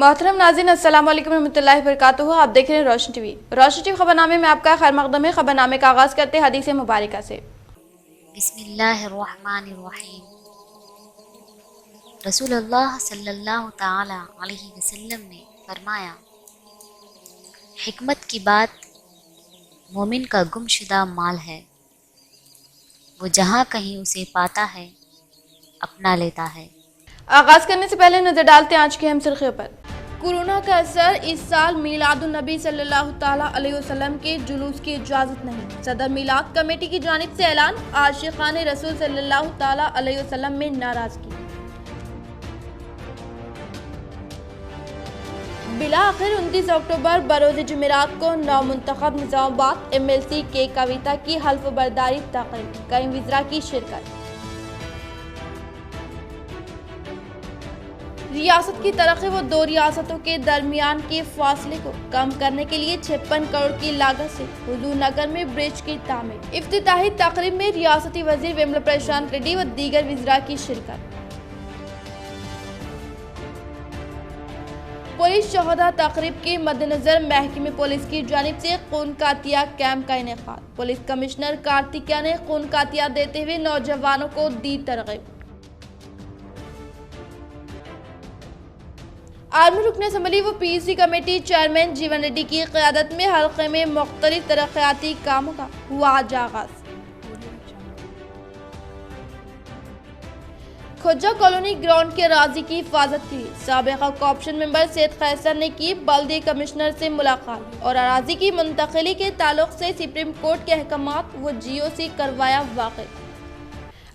मोहतरम नाज़रीन, अस्सलाम वालेकुम रहमतुल्लाहि वबरकातुहू। आप देख रहे हैं रोशन टीवी। रोशन टीवी खबरनामे में आपका खैर मकदम है। खबरनामे का आगाज़ करते हैं हदीस मुबारका से। बिस्मिल्लाहिर्रहमानिर्रहीम। रसूलुल्लाह सल्लल्लाहु ताला अलैहि वसल्लम ने फरमाया, हिकमत की बात मोमिन का गुमशुदा माल है, वो जहाँ कहीं उसे पाता है अपना लेता है। आगाज़ करने से पहले नजर डालते हैं आज की अहम सुर्खियों पर। कोरोना का असर, इस साल मीलादुन नबी सल्लल्लाहु ताला अलैहि वसल्लम के जुलूस की इजाजत नहीं। सदर मीलाद कमेटी की जानिब से ऐलान। आशिक़ान रसूल सल्लल्लाहु ताला अलैहि वसल्लम में नाराजगी। बिला आखिर 29 अक्टूबर बरोज़ जुमेरात को नौमुंतखब निज़ामाबाद MLC के कविता की हल्फ बर्दारी तकरीब, कई वज़रा की शिरकत। रियासत की तरक्की व दो रियासतों के दरमियान के फासले को कम करने के लिए 56 करोड़ की लागत से हुजूर नगर में ब्रिज की तामीर। इफ्तिताही तकरीब में रियासती वजीर वेमुला प्रशांत रेड्डी व दीगर वज़रा की शिरकत। पुलिस शहदा तकरीब के मद्देनजर महकमे पुलिस की जानिब से खून कातिया कैंप का इनेकाद। पुलिस कमिश्नर कार्तिकिया ने खून कातिया देते हुए नौजवानों को दी तरगीब। आर्मी रुकन असम्बली व PUC कमेटी चेयरमैन जीवन रेड्डी की क़यादत में हल्के में मुख्तलिफ तरक्याती कामों का हुआ आज आगाज। खुज्जा कॉलोनी ग्राउंड के अराज़ी की हिफाजत के लिए साबिक़ा कॉर्पोरेशन मेंबर सैयद कैसर ने की बल्दी कमिश्नर से मुलाकात और अराज़ी की मुंतकिली के ताल्लुक से सुप्रीम कोर्ट के अहकामात व GO से करवाया वाक़िफ़।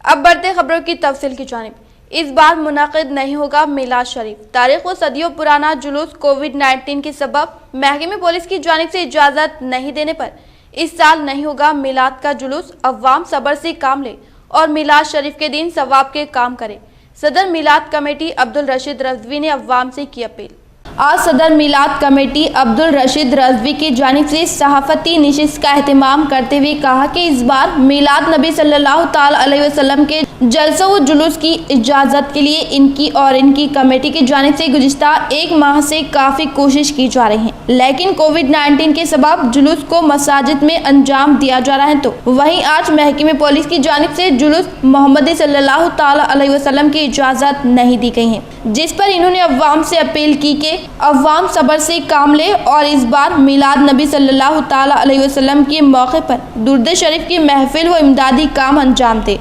अब बढ़ते खबरों की तफसील की जानिब। इस बार मुनाकिद नहीं होगा मिलाद शरीफ। तारीख व सदियों पुराना जुलूस कोविड-19 के सबब महकमे पुलिस की जानिब से इजाज़त नहीं देने पर इस साल नहीं होगा मिलाद का जुलूस। अवाम सब्र से काम ले और मिलाद शरीफ के दिन सवाब के काम करें। सदर मिलाद कमेटी अब्दुल रशीद रज़वी ने अवाम से की अपील। आज सदर मिलाद कमेटी अब्दुल रशीद रज़वी की जानिब से सहाफ़ती नशिस्त का एहतमाम करते हुए कहा कि इस बार मिलाद नबी सल्लल्लाहु ताला अलैहि वसल्लम के जलसों व जुलूस की इजाज़त के लिए इनकी कमेटी की जानिब से गुज़िश्ता एक माह से काफ़ी कोशिश की जा रही है, लेकिन कोविड-19 के सबब जुलूस को मसाजिद में अंजाम दिया जा रहा है। तो वहीं आज महकमे पुलिस की जानिब से जुलूस मोहम्मदी सल्लल्लाहु ताला अलैहि वसल्लम की इजाज़त नहीं दी गई है, जिस पर इन्होंने अवाम से अपील की कि अवाम सब्र से काम ले और इस बार मिलाद नबी सल्लल्लाहु ताला अलैहि वसल्लम के मौके पर दुरूद शरीफ की महफिल व इमदादी काम अंजाम दे।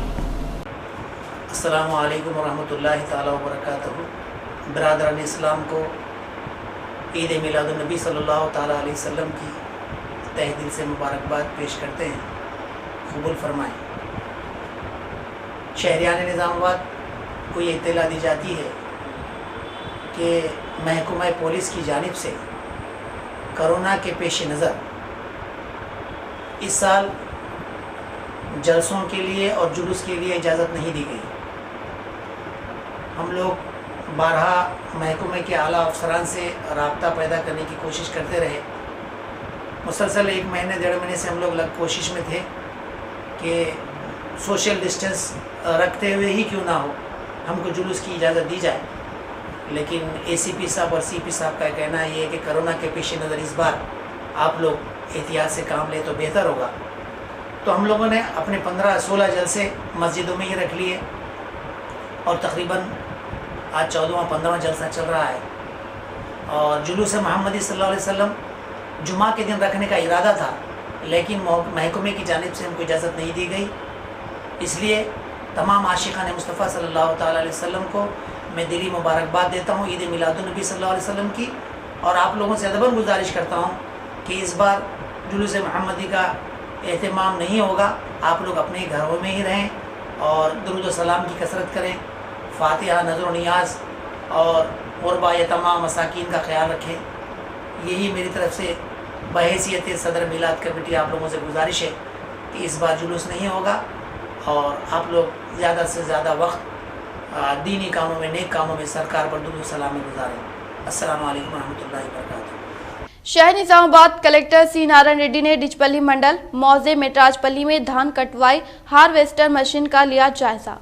अस्सलामु अलैकुम वरहमतुल्लाहि ताला वबरकातुहू। बरादरान इस्लाम को ईद मिलादुन नबी सल्लल्लाहु ताला अलैहि वसल्लम की तहे दिल से मुबारकबाद पेश करते हैं। कबूल फरमाएँ। शहरियान निज़ामाबाद को ये इत्तला दी जाती है कि महकमा पुलिस की जानिब से कोरोना के पेश नज़र इस साल जलसों के लिए और जुलूस के लिए इजाज़त नहीं दी गई। हम लोग बारहा महकमे के आला अफसरान से राब्ता पैदा करने की कोशिश करते रहे। मुसलसल 1 महीने 1.5 महीने से हम लोग कोशिश में थे कि सोशल डिस्टेंस रखते हुए ही क्यों ना हो हमको जुलूस की इजाज़त दी जाए, लेकिन ACP साहब और CP साहब का कहना ये है कि कोरोना के पेश नज़र इस बार आप लोग एहतियात से काम लें तो बेहतर होगा। तो हम लोगों ने अपने 15-16 जलसे मस्जिदों में ही रख लिए और तकरीबन आज 14वां 15वां जलसा चल रहा है। और जुलूस मोहम्मदी सल्लल्लाहु अलैहि वसल्लम जुमा के दिन रखने का इरादा था, लेकिन महकमे की जानिब से हमको इजाज़त नहीं दी गई। इसलिए तमाम आशिक़ान मुस्तफ़ा सल्लल्लाहु ताला अलैहि वसल्लम को मैं दिली मुबारकबाद देता हूँ ईद मिलादुन नबी सल्लल्लाहु अलैहि वसल्लम की, और आप लोगों से अदबन गुजारिश करता हूँ कि इस बार जुलूस मोहम्मदी का एहतमाम नहीं होगा। आप लोग अपने घरों में ही रहें और दुरूद व सलाम की कसरत करें, फ़ातिहा, नज़र व नियाज़ और क़ुरबा या तमाम मसाकीन का ख्याल रखें। यही मेरी तरफ़ से बहैसियत सदर मिलाद कमेटी आप लोगों से गुजारिश है कि इस बार जुलूस नहीं होगा और आप लोग ज़्यादा से ज़्यादा वक्त दीनी कामों में, नेक कामों में सरकार पर दुरूद सलाम में गुजारें। अस्सलामु अलैकुम रहमतुल्लाहि व बरकातुहू। शहर निज़ामाबाद कलेक्टर C नारायण रेड्डी ने डिचपल्ली मंडल मौजे मेटराजपल्ली में धान कटवाई हार्वेस्टर मशीन का लिया जायजा।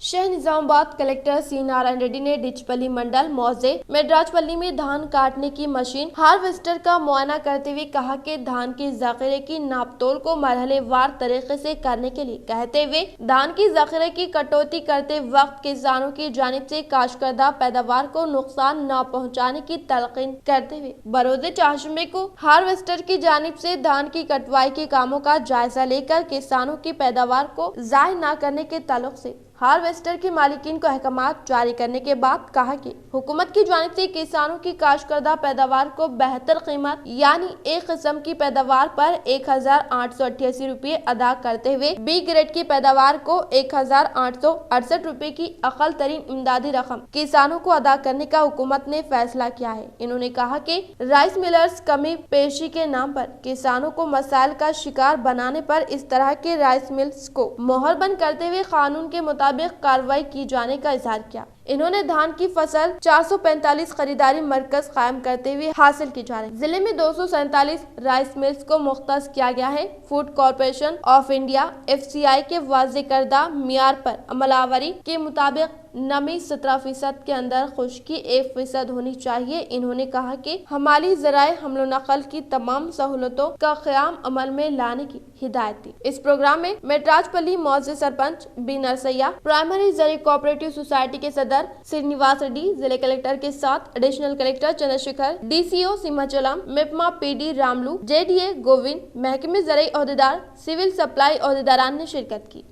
शहर निजामाबाद कलेक्टर सी नारायण रेड्डी ने डिचपल्ली मंडल मौजे मेडराजपल्ली में धान काटने की मशीन हार्वेस्टर का मुआयना करते हुए कहा कि धान की जखीरे की नापतोल को मरहलेवार तरीके से करने के लिए कहते हुए धान की जखीरे की कटौती करते वक्त किसानों की जानिब से काश्तकर्दा पैदावार को नुकसान न पहुँचाने की तलकीन करते हुए बरोज़े चारशंबे को हार्वेस्टर की जानिब से धान की कटवाई के कामों का जायजा लेकर किसानों की पैदावार को ज़ाय न करने के ताल्लुक से हार्वेस्टर के मालिकीन को अहकामात जारी करने के बाद कहा कि हुकूमत की जानिब से किसानों की काश्तकर्दा पैदावार को बेहतर कीमत यानी एक किस्म की पैदावार पर 1888 रुपये अदा करते हुए बी ग्रेड की पैदावार को 1868 रुपये की अकल तरीन इमदादी रकम किसानों को अदा करने का हुकूमत ने फैसला किया है। इन्होंने कहा कि राइस मिलर्स कमी पेशी के नाम पर किसानों को मसाइल का शिकार बनाने पर इस तरह के राइस मिल्स को मोहर बंद करते हुए कानून के मुताबिक कार्रवाई की जाने का इजहार किया। इन्होंने धान की फसल 445 खरीदारी मरकज कायम करते हुए हासिल की जा रही। जिले में 247 राइस मिल्स को मुख्तस किया गया है। Food corporation of India FCI के वाज़े करदा मियार पर अमलावरी के मुताबिक नमी 17% के अंदर खुश्की 1% होनी चाहिए। इन्होंने कहा कि हमारी ज़राए हमलो नकल की तमाम सहूलतों का क़याम अमल में लाने की हिदायत दी। इस प्रोग्राम में मेडराजपल्ली मौजे सरपंच बी नरसैया, प्राइमरी ज़री कोऑपरेटिव सोसाइटी के सदर श्रीनिवास रेड्डी, जिले कलेक्टर के साथ additional collector Chandrashekar, DCO Simhachalam, MEPMA PD Ramulu, JDA Govind, महकमे ज़राई ओहदेदार, सिविल सप्लाई ओहदेदारान ने शिरकत की।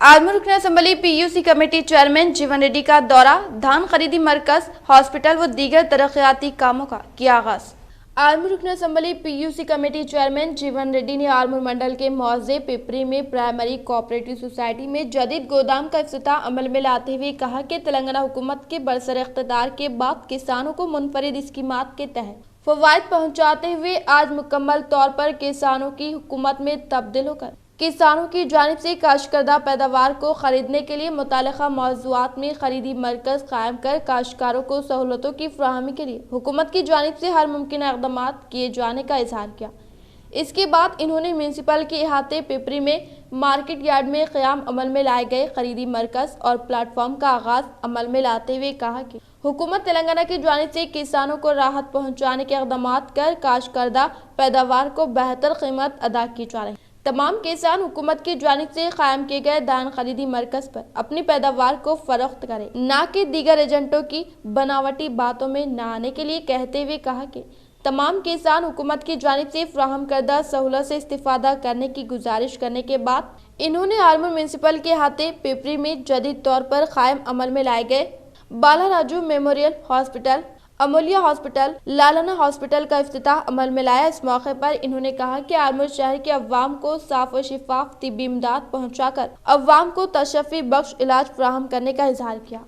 आर्मूर रुकन असम्बली PUC कमेटी चेयरमैन जीवन रेड्डी का दौरा, धान खरीदी मरकज, हॉस्पिटल व दीगर तरक्याती कामों का किया आगाज। आर्मूर रुकन असम्बली PUC कमेटी चेयरमैन जीवन रेड्डी ने आर्मूर मंडल के मौजे पिपरी में प्राइमरी कोऑपरेटिव सोसाइटी में जदीद गोदाम का इफ्तिताह अमल में लाते हुए कहा कि तेलंगाना हुकूमत के बरसर इख्तिदार के बाद किसानों को मुनफरिद स्कीमात के तहत फवायद पहुँचाते हुए आज मुकम्मल तौर पर किसानों की हुकूमत में तब्दील होकर किसानों की जानिब से काश्तकर्दा पैदावार को खरीदने के लिए मुतालिका मौज़ूआत में खरीदी मरकज कायम कर काश्तकारों को सहूलतों की फराहमी के लिए हुकूमत की जानिब से हर मुमकिन इक़दामात किए जाने का इजहार किया। इसके बाद इन्होंने म्यूनसिपल के इहाते पिपरी में मार्केट यार्ड में क़याम अमल में लाए गए खरीदी मरकज और प्लेटफॉर्म का आगाज अमल में लाते हुए कहा कि हुकूमत तेलंगाना की जानिब से किसानों को राहत पहुँचाने के इक़दामात कर काश्तकर्दा पैदावार को बेहतर कीमत अदा की जा रही। तमाम किसान हुकूमत की जानिब से कायम किए गए धान खरीदी मरकज पर अपनी पैदावार को फरोख्त करें, न कि दीगर एजेंटों की बनावटी बातों में न आने के लिए कहते हुए कहा कि तमाम किसान हुकूमत की जानिब से फ्राहम करदा सहूलत से इस्तिफादा करने की गुजारिश करने के बाद इन्होंने आर्मूर म्यूनसिपल के हाथे पिपरी में जदीद तौर पर कायम अमल में लाए गए बाला राजू मेमोरियल हॉस्पिटल, अमूल्य हॉस्पिटल, लालना हॉस्पिटल का इफ्तिताह अमल में लाया। इस मौके पर इन्होंने कहा कि आर्मूर शहर के अवाम को साफ व शिफाफ तिब्बी इमदाद पहुँचाकर अवाम को तशफ़ी बख्श इलाज फराहम करने का इजहार किया।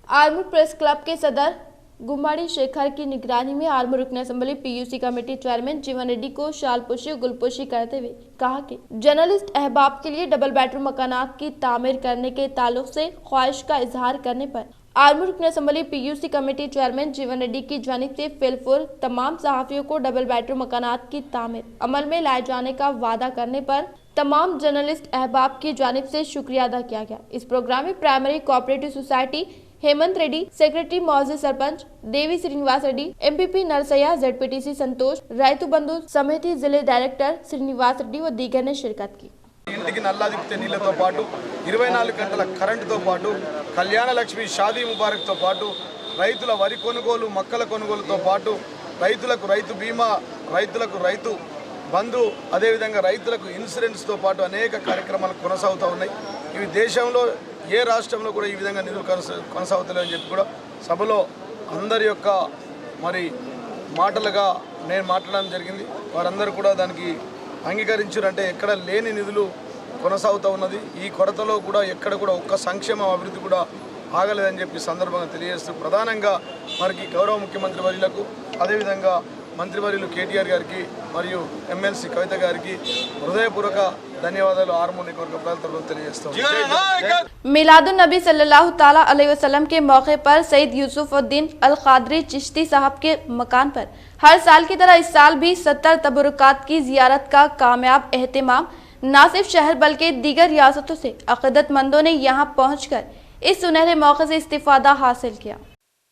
आर्मूर प्रेस क्लब के सदर गुम्माड़ी शेखर की निगरानी में आर्मूर रुकन असम्बली PUC कमेटी चेयरमैन जीवन रेड्डी को शालपोशी गुलपोशी करते हुए कहा कि जर्नलिस्ट अहबाब के लिए डबल बेडरूम मकानात की तामीर करने के ताल्लुक से ख्वाहिश का इजहार करने पर आर्मूर रुकन असम्बली PUC कमेटी चेयरमैन जीवन रेड्डी की जानिब से फिलफुल तमाम सहाफ़ियों को डबल बेडरूम मकानात की तामीर अमल में लाए जाने का वादा करने पर तमाम जर्नलिस्ट अहबाब की जानिब से शुक्रिया अदा किया गया। इस प्रोग्राम में primary cooperative society Hemant Reddy, secretary मौजे सरपंच देवी श्रीनिवास रेड्डी, MPP नरसैया, ZPTC संतोष, रैतु बंधु समिति जिले डायरेक्टर श्रीनिवास रेड्डी व दीगर ने शिरकत की। ఇంటికి నల్లాదిప్తే నీళ్లతో పాటు 24 గంటల కరెంటుతో పాటు కళ్యాణ లక్ష్మి షాదీ ముబారక్తో పాటు రైతుల వరి కొనుగోలు మొక్కల కొనుగోలుతో పాటు రైతులకు రైతు బీమా, రైతులకు రైతు బంధు, అదేవిధంగా రైతులకు ఇన్సూరెన్స్తో పాటు అనేక కార్యక్రమాలు కొనసాగుతూ ఉన్నాయి. ఇవి దేశంలో ఏ రాష్ట్రంలో కూడా ఈ విధంగా నిధులు కొనసాగుతలేవని చెప్పి కూడా సభలో అందరి యొక్క మరి మాటలుగా నేను మాట్లాడడం జరిగింది. వారందరూ కూడా దానికి అంగీకరించారంటే ఎక్కడ లేని నిధులు కొనసాగుతూ ఉన్నది. ఈ కొరతలో కూడా ఎక్కడ కూడా ఒక్క సంక్షేమ అభివృద్ధి కూడా ఆగలేదని చెప్పి సందర్భంగా తెలియజేస్తూ ప్రధానంగా మనకి గౌరవ ముఖ్యమంత్రి వర్యులకు, అదేవిధంగా మంత్రివర్యులు KTR గారికి మరియు MLC కవిత గారికి హృదయపూర్వక ధన్యవాదాలు ఆర్మూర్ నియోజకవర్గ ప్రజల తరఫున తెలియజేస్తాం। मिलादुन नबी सल्लल्लाहु ताला अलैहि वसल्लम के मौके पर सईद यूसुफुद्दीन अल कादरी चिश्ती साहब के मकान पर हर साल की तरह इस साल भी 70 तबरुकात की जियारत का कामयाब एहतिमाम न सिर्फ शहर बल्कि दीगर रियासतों से अक़ीदतमंदों ने यहाँ पहुँचकर इस सुनहरे मौके से इस्तिफादा हासिल किया।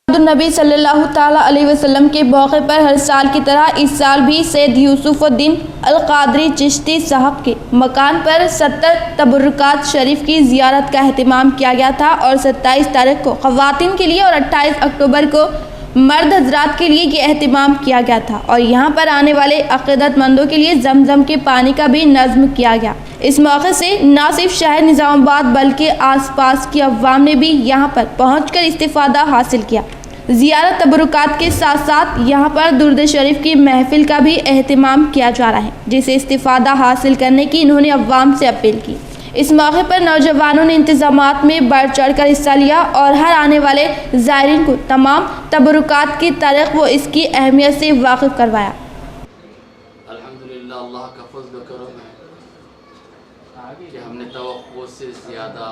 नबी सल्लल्लाहु ताला अलैहि वसल्लम के मौके पर हर साल की तरह इस साल भी सैयद यूसुफुद्दीन अल क़ादरी चिश्ती साहब के मकान पर 70 तबरुकात शरीफ की ज़ियारत का अहतमाम किया गया था और 27 तारीख को ख़वातीन के लिए और 28 अक्टूबर को मर्द हजरात के लिए ये अहतमाम किया गया था और यहाँ पर आने वाले अक़ीदतमंदों के लिए जमजम के पानी का भी नज़्म किया गया। इस मौके से न सिर्फ शहर निज़ामाबाद बल्कि आसपास की अवाम ने भी यहाँ पर पहुँचकर इस्तिफादा हासिल किया। ज़ियारत तबरुकात के साथ साथ यहाँ पर दुरूद शरीफ की महफिल का भी अहतमाम किया जा रहा है, जिसे इस्तिफादा हासिल करने की इन्होंने अवाम से अपील की। इस मौके पर नौजवानों ने इंतज़ामात में बढ़ चढ़ कर हिस्सा लिया और हर आने वाले ज़ायरीन को तमाम तबरुकात की तारीख़ व इसकी अहमियत से वाकिफ़ करवाया। अल्हम्दुलिल्लाह, अल्लाह का फज़्ल करम है कि हमने तवक्को से ज़्यादा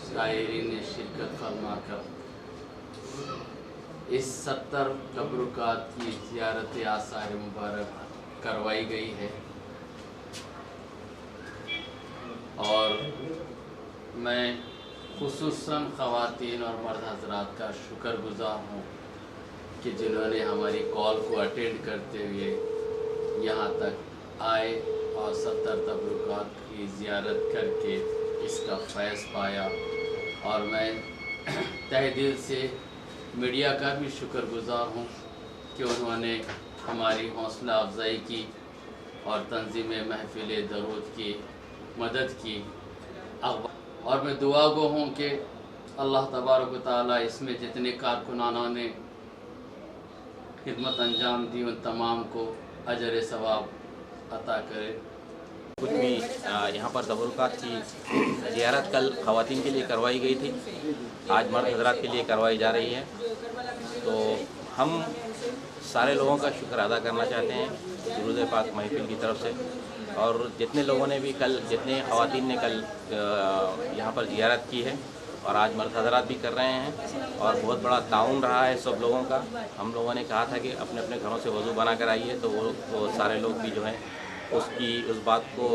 ज़ायरीन ने शिरकत फरमा कर इस 70 तबरुकात की ज़ियारत आसार मुबारक करवाई गई है और मैं खुसूसन ख़वातीन और मर्द हज़रात का शुक्रगुज़ार हूँ कि जिन्होंने हमारी कॉल को अटेंड करते हुए यहाँ तक आए और 70 तबरुकात की ज़ियारत करके इसका फैज़ पाया। और मैं तहे दिल से मीडिया का भी शुक्रगुज़ार हूँ कि उन्होंने हमारी हौसला अफजाई की और तंज़ीम महफ़िल दरूद की मदद की। और मैं दुआ गो हूँ कि अल्लाह तबारक व तआला इसमें जितने कारकुनानों ने खिदमत अंजाम दी उन तमाम को अजर सवाब अता करे। कुछ भी यहाँ पर तबरुकात की ज़ियारत कल ख़वातीन के लिए करवाई गई थी, आज मर्द हज़रात के लिए करवाई जा रही है। तो हम सारे लोगों का शुक्र अदा करना चाहते हैं दुरूद पाक महफिल की तरफ से, और जितने लोगों ने भी कल, जितने ख़वातीन ने कल यहाँ पर ज़ियारत की है और आज मर्द हज़रात भी कर रहे हैं और बहुत बड़ा ताउन रहा है सब लोगों का। हम लोगों ने कहा था कि अपने अपने घरों से वज़ू बना कर आइए, तो वो सारे लोग भी जो है उस बात को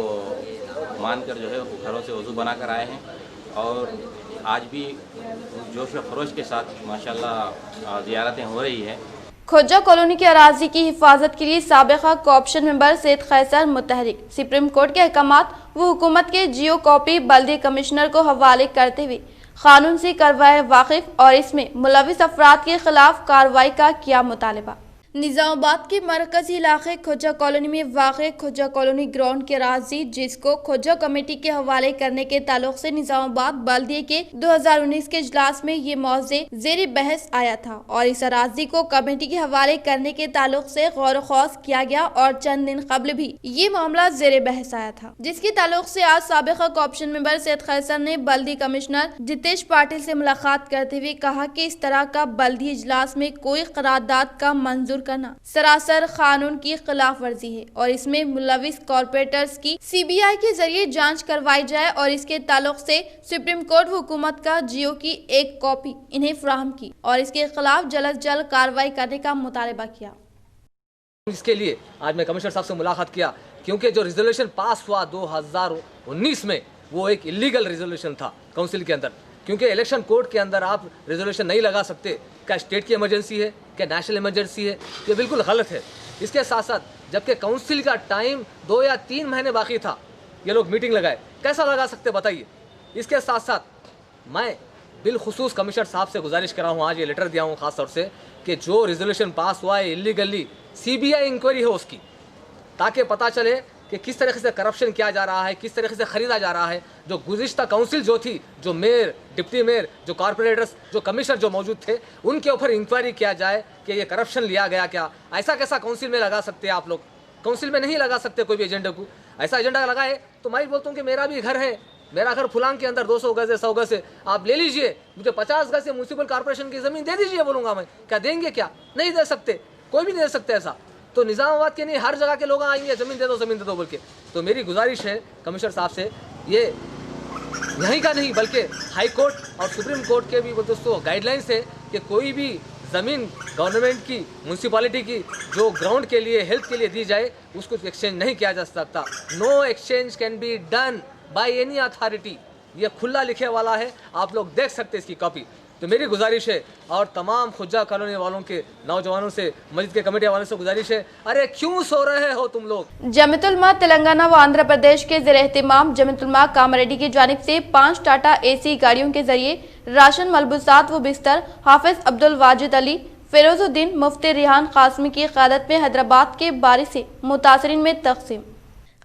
मानकर जो है घरों से वज़ू बना कर आए हैं और आज भी जोश व खरोश के साथ माशाल्लाह ज़ियारतें हो रही है। खोजा कॉलोनी की अराजी की हिफाजत के लिए साबिक़ा कोऑप्शन मेंबर सैयद खैसर मुतहरिक सुप्रीम कोर्ट के अहकामात व हुकूमत के जियो कॉपी बल्दी कमिश्नर को हवाले करते हुए कानून से करवाए वाकिफ और इसमें मुलविस अफराद के खिलाफ कार्रवाई का किया मुतालबा। निज़ामाबाद के मरकजी इलाके खोजा कॉलोनी में वाक़ खोजा कॉलोनी ग्राउंड की अराजी जिसको खोजा कमेटी के हवाले करने के ताल्लुक से निज़ामाबाद बल्दिये के 2019 के इजलास में ये मौज़े ज़ेर बहस आया था और इस अराजी को कमेटी के हवाले करने के ताल्लुक से गौर खौस किया गया और चंद दिन कबल भी ये मामला ज़ेर बहस आया था, जिसके ताल्लुक से आज साबिक़ा कोऑप्शन मेंबर सैयद खैसर ने बल्दी कमिश्नर जितेश पाटिल से मुलाकात करते हुए कहा कि इस तरह का बल्दी इजलास में कोई करारदाद का मंजूर करना सरासर कानून की खिलाफ वर्जी है और इसमें मुलविस कॉर्पोरेटर्स की सीबीआई के जरिए जांच करवाई जाए और इसके ताल्लुक से सुप्रीम कोर्ट हुकूमत का जियो की एक कॉपी इन्हें फराहम की और इसके खिलाफ जल्द जल्द कार्रवाई करने का मुतालबा किया। इसके लिए आज मैं कमिश्नर साहब से मुलाकात किया क्योंकि जो रिजोल्यूशन पास हुआ 2019 में वो एक इलीगल रिजोल्यूशन था काउंसिल के अंदर, क्योंकि इलेक्शन कोड के अंदर आप रिजोल्यूशन नहीं लगा सकते। क्या स्टेट की इमरजेंसी है, क्या नेशनल इमरजेंसी है, ये बिल्कुल गलत है। इसके साथ साथ जबकि काउंसिल का टाइम 2 या 3 महीने बाकी था, ये लोग मीटिंग लगाए, कैसा लगा सकते बताइए। इसके साथ साथ मैं बिलखुसूस कमिश्नर साहब से गुजारिश कर रहा हूँ, आज ये लेटर दिया हूँ ख़ास तौर से कि जो रिजोल्यूशन पास हुआ है इलीगली, सीबीआई इंक्वायरी हो उसकी, ताकि पता चले कि किस तरीके से करप्शन किया जा रहा है, किस तरीके से ख़रीदा जा रहा है। जो गुज़िश्ता काउंसिल जो थी, जो मेयर, डिप्टी मेयर, जो कॉर्पोरेटर्स, जो कमिश्नर जो मौजूद थे, उनके ऊपर इंक्वायरी किया जाए कि ये करप्शन लिया गया क्या। ऐसा कैसा काउंसिल में लगा सकते हैं आप लोग? काउंसिल में नहीं लगा सकते कोई भी एजेंडा को। ऐसा एजेंडा लगाए तो मैं बोलता हूँ कि मेरा भी घर है, मेरा घर फुलांग के अंदर 200 गज है, 100 गज है, आप ले लीजिए, मुझे 50 गज से म्यूनसिपल कॉर्पोरेशन की ज़मीन दे दीजिए। बोलूँगा मैं, क्या देंगे? क्या नहीं दे सकते, कोई भी नहीं दे सकते ऐसा। तो निज़ामाबाद के नहीं, हर जगह के लोग आएंगे ज़मीन दे दो बोल के। तो मेरी गुजारिश है कमिश्नर साहब से, ये यहीं का नहीं बल्कि हाई कोर्ट और सुप्रीम कोर्ट के भी दोस्तों गाइडलाइंस है कि कोई भी ज़मीन गवर्नमेंट की, म्यूनसिपालिटी की जो ग्राउंड के लिए, हेल्थ के लिए दी जाए, उसको एक्सचेंज नहीं किया जा सकता। No exchange can be done by any authority. یہ کھلا لکھے والا ہے, آپ لوگ دیکھ سکتے اس کی کاپی. تو میری گزارش ہے اور تمام خجہ کالونی والوں کے نوجوانوں سے, مسجد کے کمیٹی والوں سے گزارش ہے, ارے کیوں سو رہے ہو تم لوگ. جمیعت علماء تلنگانہ و آندھرا پردیش کے زیر اہتمام جمیعت علماء کاماریڈی کی جانب سے 5 ٹاٹا اے سی گاڑیوں کے ذریعے راشن, ملبوسات و بستر حافظ عبدالواجد علی, فیروز الدین, مفتی ریحان قاسمی کی قیادت میں حیدرآباد کے بارش سے متاثرین میں تقسیم.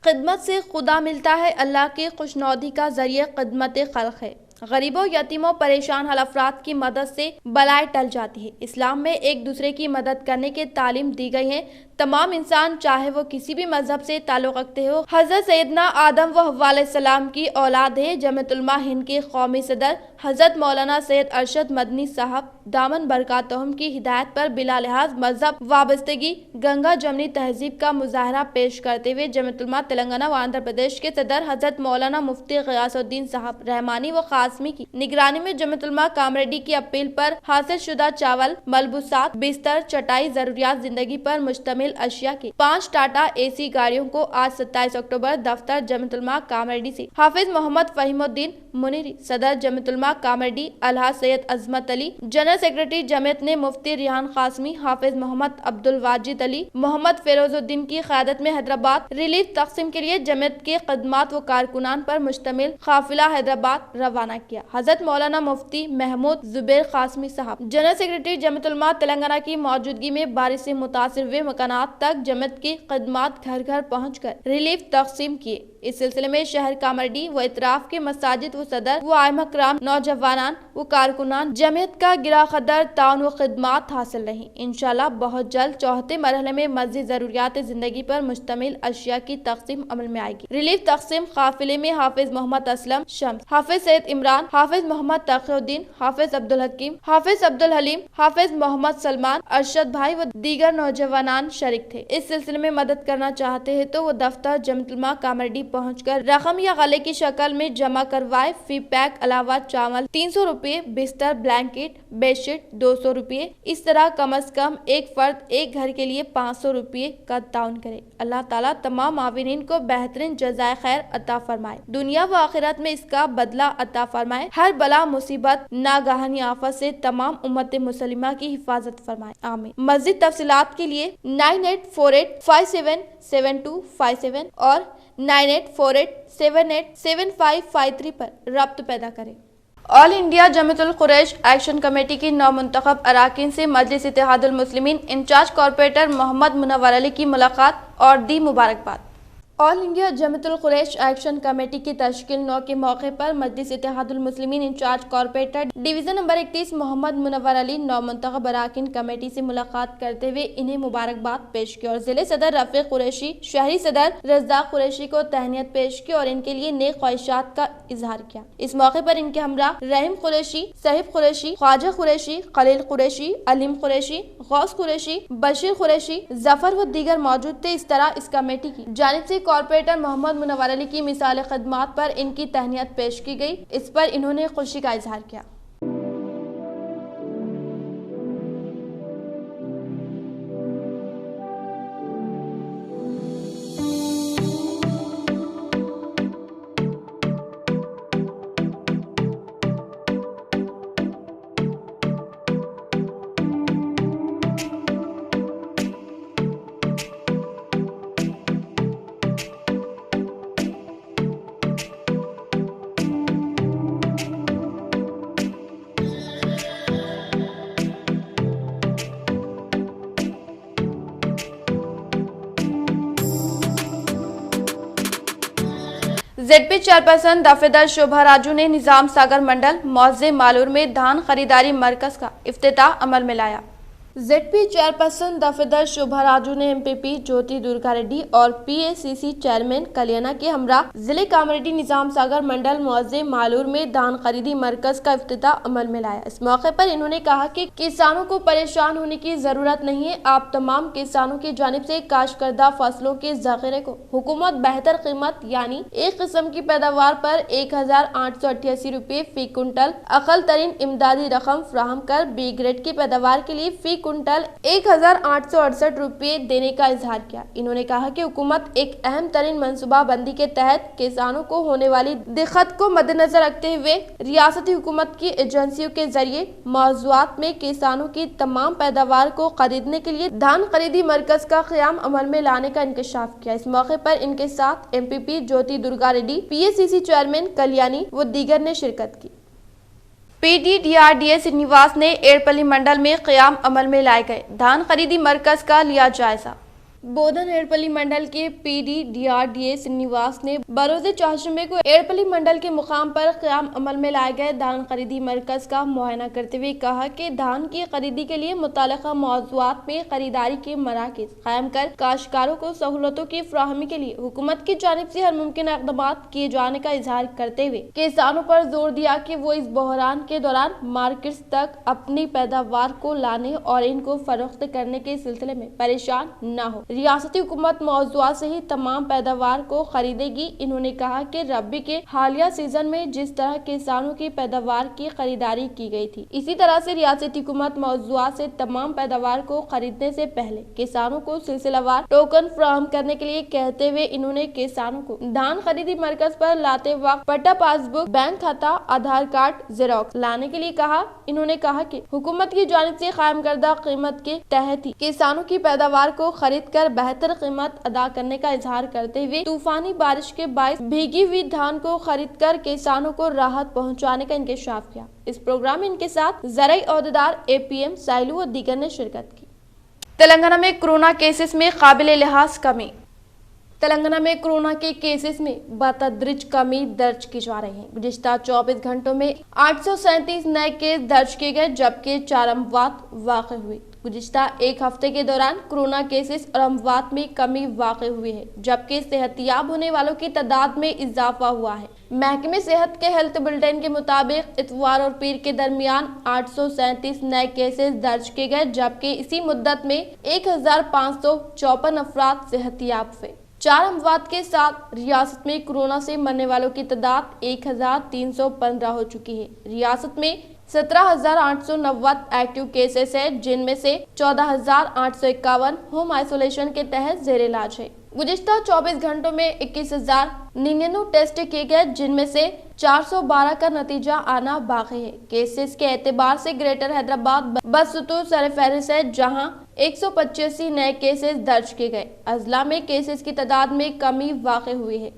خدمت سے خدا ملتا ہے, اللہ کی خوشنودی کا ذریعہ خدمت خلق ہے. غریبوں, یتیموں, پریشان حال افراد کی مدد سے بلائیں ٹل جاتی ہے. اسلام میں ایک دوسرے کی مدد کرنے کی تعلیم دی گئی ہے. تمام انسان چاہے وہ کسی بھی مذہب سے تعلق رکھتے ہو, حضرت سیدنا آدم و حوا علیہ السلام کی اولاد ہے. جمیعت علماء ہند کے قومی صدر حضرت مولانا سید ارشد مدنی صاحب دامن برکاتہم کی ہدایت پر بلا لحاظ مذہب وابستگی گنگا جمنی تہذیب کا مظاہرہ پیش کرتے ہوئے جمیعت علماء تلنگانہ و آندھرا پردیش کے صدر حضرت مولانا مفتی غیاث الدین صاحب رحمانی و قاسمی کی نگرانی میں جمیعت علماء کاماریڈی کی اپیل پر حاصل شدہ چاول, ملبوسات, بستر, چٹائی, ضروریات زندگی پر مشتمل اشیاء کی 5 ٹاٹا اے سی گاڑیوں کو آج 27 اکتوبر دفتر جمیعت علماء کاماریڈی سے حافظ محمد فہیم الدین منیری, صدر جمیعت علماء کاماریڈی الحاج سید عظمت علی, جنرل سیکرٹری جمیعت نے مفتی ریحان قاسمی, حافظ محمد عبدالواجد علی, محمد فیروز الدین کی قیادت میں حیدرآباد ریلیف تقسیم کے لیے جمیعت کے خدمات و کارکنان پر مشتمل قافلہ حیدرآباد روانہ کیا. حضرت مولانا مفتی محمود زبیر قاسمی صاحب, جنرل سیکرٹری جمیعت علماء تلنگانہ کی موجودگی میں بارش سے متاثر ہوئے مکانات تک جمیعت کی خدمات گھر گھر پہنچ کر ریلیف تقسیم کیے. اس سلسلے میں شہر کاماریڈی و اطراف کے مساجد و صدر و ائمہ کرام, نوجوانان و کارکنان جمعیت کا گرا قدر تعاون و خدمات حاصل رہی. انشاءاللہ بہت جلد چوتھے مرحلے میں مزید ضروریات زندگی پر مشتمل اشیاء کی تقسیم عمل میں آئے گی. ریلیف تقسیم قافلے میں حافظ محمد اسلم شمس, حافظ سید عمران, حافظ محمد تقی الدین, حافظ عبدالحکیم, حافظ عبدالحلیم, حافظ محمد سلمان, ارشد بھائی و دیگر نوجوانان شریک تھے. اس سلسلے میں مدد کرنا چاہتے ہیں تو وہ دفتر جمیعت علماء کاماریڈی پہنچ کر رقم یا غلے کی شکل میں جمع کروائے. فی پیک علاوہ چاول 300 روپے, بستر, بلینکٹ, بیڈ شیٹ 200 روپے. اس طرح کم از کم ایک فرد ایک گھر کے لیے 500 روپے کا تعاون کرے. اللہ تعالیٰ تمام معاونین کو بہترین جزائے خیر عطا فرمائے, دنیا و آخرت میں اس کا بدلہ عطا فرمائے, ہر بلا مصیبت ناگہانی آفت سے تمام امت مسلمہ کی حفاظت فرمائے, آمین. مزید تفصیلات کے لیے 9848577257 اور 9848787553 پر رابط پیدا کریں. آل انڈیا جمیعت القریش ایکشن کمیٹی کی نومنتخب اراکین سے مجلس اتحاد المسلمین انچارج کارپوریٹر محمد منور علی کی ملاقات اور دی مبارکباد. آل انڈیا جمیعت القریش ایکشن کمیٹی کی تشکیل 9 کے موقع پر مجلس اتحاد المسلمین انچارج کارپوریٹر ڈویژن نمبر 31 محمد منور علی نومنتخب اراکین کمیٹی سے ملاقات کرتے ہوئے انہیں مبارکباد پیش کی اور ضلع صدر رفیق قریشی, شہری صدر رزاق قریشی کو تہنیت پیش کی اور ان کے لیے نیک خواہشات کا اظہار کیا. اس موقع پر ان کے ہمراہ رحیم قریشی, صہیب قریشی, خواجہ قریشی, خلیل قریشی, علیم قریشی, غوث قریشی, بشیر قریشی, ظفر و دیگر موجود تھے. اس طرح اس کمیٹی کی جانب سے کارپوریٹر محمد منور علی کی مثال خدمات پر ان کی تہنیت پیش کی گئی. اس پر انہوں نے خوشی کا اظہار کیا. زیڈ پی چیئرپرسن دفعیدار شوبھا راجو نے نظام ساگر منڈل موضع مالور میں دھان خریداری مرکز کا افتتاح عمل میں لایا. زیڈ پی چیئرپرسن دفعیدار شوبھا راجو نے MP جوتی درگا ریڈی اور PACC چیئرمین کلیانہ کے ہمراہ ضلع کاماریڈی نظام ساگر منڈل موضع مالور میں دھان خریدی مرکز کا افتتاح عمل میں لایا. اس موقع پر انہوں نے کہا کہ کسانوں کو پریشان ہونے کی ضرورت نہیں ہے. آپ تمام کسانوں کی جانب سے کاشت کردہ فصلوں کے ذخیرے کو حکومت بہتر قیمت یعنی ایک قسم کی پیداوار پر 1888 روپے فی کنٹل اقل ترین امدادی رقم فراہم کر B گریڈ کی پیداوار کے لیے فی कुंटल 1868 रुपये देने का इजहार किया। इन्होंने कहा कि हुकूमत एक अहम तरीन मनसूबा बंदी के तहत किसानों को होने वाली दिक्कत को मद्देनजर रखते हुए रियासती हुकूमत की एजेंसियों के जरिए मौज़ूआत में किसानों की तमाम पैदावार को खरीदने के लिए धान खरीदी मरकज का क़याम अमल में लाने का इंकशाफ किया। इस मौके पर इनके साथ MPP ज्योति दुर्गा रेड्डी, PACC चेयरमैन कल्याणी व दीगर ने शिरकत की। PDDRDA श्रीनिवास ने एड़पल्ली मंडल में क़याम अमल में लाए गए धान खरीदी मरकज का लिया जायजा। बोधन एड़पल्ली मंडल के PDDRDA श्रीनिवास ने बरोज़ चौहशंबे को एड़पल्ली मंडल के मुकाम पर क़याम अमल में लाए गए धान खरीदी मरकज का मुआयना करते हुए कहा कि धान की खरीदी के लिए मुतालिका मौज़ूआत में खरीदारी के मराकज़ कायम कर काश्तकारों को सहूलतों की फराहमी के लिए हुकूमत की जानिब से हर मुमकिन इक़दामात किए जाने का इजहार करते हुए किसानों पर जोर दिया कि वो इस बहरान के दौरान मार्केट्स तक अपनी पैदावार को लाने और इनको फरोख्त करने के सिलसिले में परेशान न हो। रियासती हुकूमत मौज़ूआत से ही तमाम पैदावार को खरीदेगी। इन्होंने कहा कि रबी के हालिया सीजन में जिस तरह किसानों की पैदावार की खरीदारी की गई थी, इसी तरह से रियासती हुकूमत मौज़ूआत से तमाम पैदावार को खरीदने से पहले किसानों को सिलसिलावार टोकन फराहम करने के लिए कहते हुए इन्होंने किसानों को धान खरीदी मरकज पर लाते वक्त पट्टा, पासबुक, बैंक खाता, आधार कार्ड जेरॉक्स लाने के लिए कहा। इन्होंने कहा कि हुकूमत की जानिब से कायम करदा कीमत के तहत ही किसानों की पैदावार को खरीद कर बेहतर कीमत अदा करने का इजहार करते हुए तूफानी बारिश के बायस भीगी हुई धान को खरीद कर किसानों को राहत पहुंचाने का इंकशाफ किया। इस प्रोग्राम में इनके साथ ज़राई ओहदेदार APM साइलू और दीगर ने शिरकत की। तेलंगाना में कोरोना केसेस में काबिले लिहाज कमी। तेलंगाना में कोरोना के केसेस में बतदरीज कमी दर्ज की जा रही है। गुज़िश्ता 24 घंटों में 837 नए केस दर्ज किए गए, जबकि 4 अमवात वाक़ हुई। गुज़िश्ता एक हफ्ते के दौरान कोरोना केसेस और अमवात में कमी वाक़ हुई है, जबकि सेहतियाब होने वालों की तादाद में इजाफा हुआ है। महकमे सेहत के हेल्थ बुलेटिन के मुताबिक इतवार और पीर के दरमियान 837 नए केसेस दर्ज किए गए, जबकि इसी मुद्दत में 1554 अफराद सेहतियाब हुए। 4 अमवात के साथ रियासत में कोरोना से मरने वालों की तादाद 1315 हो चुकी है। रियासत में 17,890 एक्टिव केसेस है, जिनमें से 14,851 होम आइसोलेशन के तहत जेर इलाज है। गुज़िश्ता 24 घंटों में 21,099 टेस्ट किए गए, जिनमें से 412 का नतीजा आना बाकी है। केसेस के एतबार से ग्रेटर हैदराबाद बदस्तूर सरफहरिस्त है, जहां 185 नए केसेस दर्ज किए गए। अजला में केसेस की तादाद में कमी वाक़ हुई है।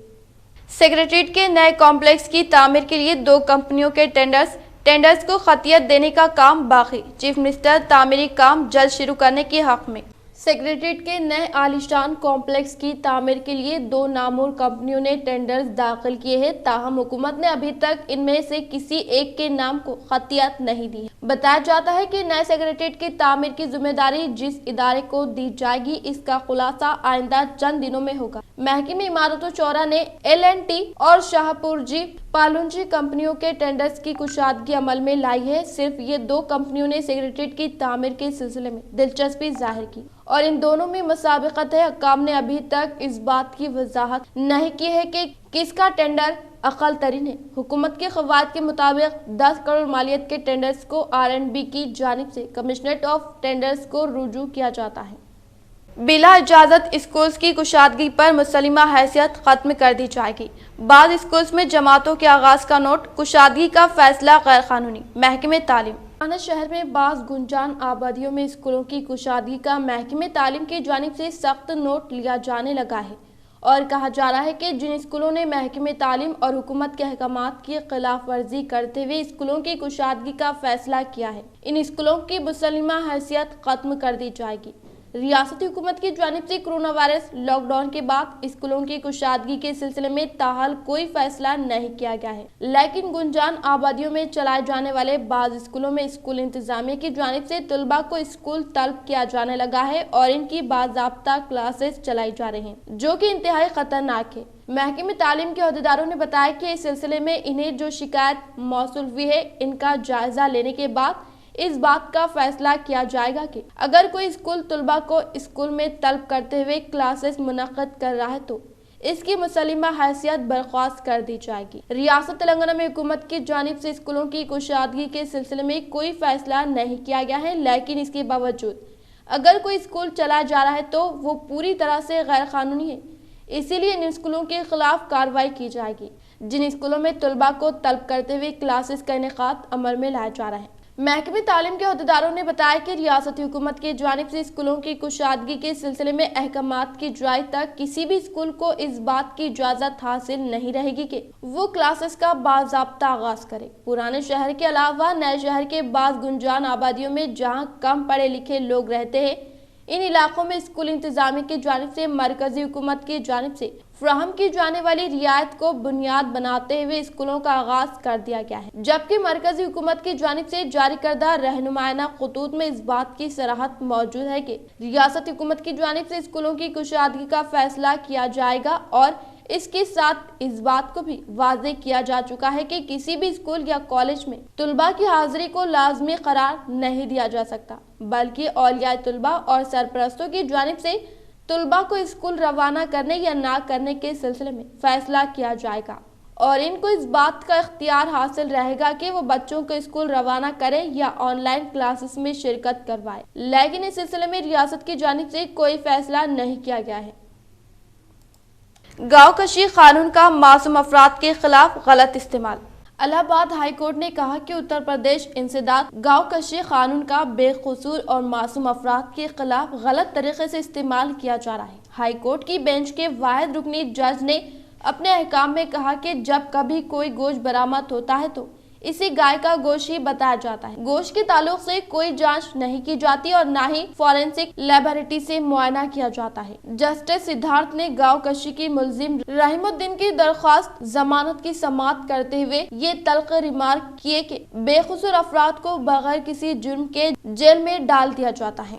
सेक्रेटरीट के नए कॉम्प्लेक्स की तामीर के लिए 2 कंपनियों के टेंडर्स को खतियत देने का काम बाकी। चीफ मिनिस्टर तामीरी काम जल्द शुरू करने के हक में। सेक्रेटरीट के नए आलिशान कॉम्प्लेक्स की तामीर के लिए 2 नामूर कंपनियों ने टेंडर्स दाखिल किए हैं, ताहम हुकूमत ने अभी तक इनमें से किसी एक के नाम को खतियत नहीं दी। बताया जाता है कि नए सेक्रेटरीट की तामीर की जिम्मेदारी जिस इदारे को दी जाएगी, इसका खुलासा आइंदा चंद दिनों में होगा। महकमे इमारत चौरा ने L&T और शाहपुरजी पालुंजी कंपनियों के टेंडर्स की कुशादगी अमल में लाई है। सिर्फ ये 2 कंपनियों ने सेक्रेटरीट की तामीर के सिलसिले में दिलचस्पी जाहिर की और इन दोनों में मुसाबिकत है। हुक्काम ने अभी तक इस बात की वजाहत नहीं की है कि किसका टेंडर अकल तरीन है। हुकूमत के क़वायद के मुताबिक 10 करोड़ मालियत के टेंडर्स को R&B की जानिब से कमिश्नरेट ऑफ टेंडर्स को रुजू किया जाता है। बिला इजाज़त स्कूल्स की कुशादगी पर मुसलिमा हैसियत खत्म कर दी जाएगी। बाद स्कूल्स में जमातों के आगाज का नोट, कुशादगी का फैसला गैर कानूनी। महकमे तालीम आना शहर में बाज़ गुंजान आबादियों में स्कूलों की कुशादगी का महकमे तालीम की जानिब से सख्त नोट लिया जाने लगा है और कहा जा रहा है कि जिन स्कूलों ने महकमे तालीम और हुकूमत के अहकामात की खिलाफ वर्जी करते हुए स्कूलों की कुशादगी का फैसला किया है, इन स्कूलों की मुसलिमा हैसियत खत्म कर दी जाएगी। रियासती हुकूमत की जानिब से कोरोना वायरस लॉकडाउन के बाद स्कूलों की कुशादगी के सिलसिले में ताहाल कोई फैसला नहीं किया गया है, लेकिन गुंजान आबादियों में चलाए जाने वाले बाज़ स्कूलों में स्कूल इंतजामिया की जानिब से तलबा को स्कूल तलब किया जाने लगा है और इनकी बाज़ाब्ता क्लासेस चलाई जा रही हैं, जो कि इंतहाई खतरनाक है। महकमे तालीम के अहदेदारों ने बताया कि इस सिलसिले में इन्हें जो शिकायत मौसूल हुई है, इनका जायजा लेने के बाद इस बात का फैसला किया जाएगा कि अगर कोई स्कूल तलबा को स्कूल में तलब करते हुए क्लासेस मुनक्किद कर रहा है तो اس کی مسلمہ حیثیت برخاست کر دی جائے گی۔ ریاست تلنگانہ میں حکومت کی جانب سے اسکولوں کی کشادگی کے سلسلے میں کوئی فیصلہ نہیں کیا گیا ہے، لیکن اس کے باوجود اگر کوئی اسکول چلا جا رہا ہے تو وہ پوری طرح سے غیر قانونی ہے، اسی لیے ان اسکولوں کے خلاف کارروائی کی جائے گی جن اسکولوں میں طلباء کو طلب کرتے ہوئے کلاسز کا انعقاد عمل میں لایا جا رہا ہے۔ محکمہ تعلیم کے عہدیداروں نے بتایا کہ ریاستی حکومت کی جانب سے اسکولوں کی کشادگی کے سلسلے میں احکامات کی جائی تک کسی بھی اسکول کو اس بات کی اجازت حاصل نہیں رہے گی کہ وہ کلاسز کا باضابطہ آغاز کرے۔ پرانے شہر کے علاوہ نئے شہر کے بعض گنجان آبادیوں میں جہاں کم پڑھے لکھے لوگ رہتے ہیں، ان علاقوں میں اسکول انتظامیہ کی جانب سے مرکزی حکومت کی جانب سے فراہم کی جانے والی رعایت کو بنیاد بناتے ہوئے اسکولوں کا آغاز کر دیا گیا ہے، جبکہ مرکزی حکومت کی جانب سے جاری کردہ رہنمائانہ خطوط میں اس بات کی صراحت موجود ہے کہ ریاستی حکومت کی جانب سے اسکولوں کی کشادگی کا فیصلہ کیا جائے گا، اور اس کے ساتھ اس بات کو بھی واضح کیا جا چکا ہے کہ کسی بھی اسکول یا کالج میں طلباء کی حاضری کو لازمی قرار نہیں دیا جا سکتا، بلکہ اولیاء طلباء اور سرپرستوں کی جانب سے طلباء کو اسکول روانہ کرنے یا نہ کرنے کے سلسلے میں فیصلہ کیا جائے گا، اور ان کو اس بات کا اختیار حاصل رہے گا کہ وہ بچوں کو اسکول روانہ کریں یا آن لائن کلاسز میں شرکت کروائے، لیکن اس سلسلے میں ریاست کی جانب سے کوئی فیصلہ نہیں کیا گیا ہے۔ گاؤں کشی قانون کا معصوم افراد کے خلاف غلط استعمال۔ الہ آباد ہائی کورٹ نے کہا کہ اتر پردیش انسداد گاؤں کشی قانون کا بے قصور اور معصوم افراد کے خلاف غلط طریقے سے استعمال کیا جا رہا ہے۔ ہائی کورٹ کی بینچ کے واحد رکنی جج نے اپنے احکام میں کہا کہ جب کبھی کوئی گوشت برآمد ہوتا ہے تو اسے گائے کا گوشت ہی بتایا جاتا ہے۔ گوشت کے تعلق سے کوئی جانچ نہیں کی جاتی اور نہ ہی فورینسک لیبارٹری سے معائنہ کیا جاتا ہے۔ جسٹس سدھارتھ نے گاؤں کشی کی ملزم رحیم الدین کی درخواست ضمانت کی سماعت کرتے ہوئے یہ تلخ ریمارک کیے کہ بے قصور افراد کو بغیر کسی جرم کے جیل میں ڈال دیا جاتا ہے۔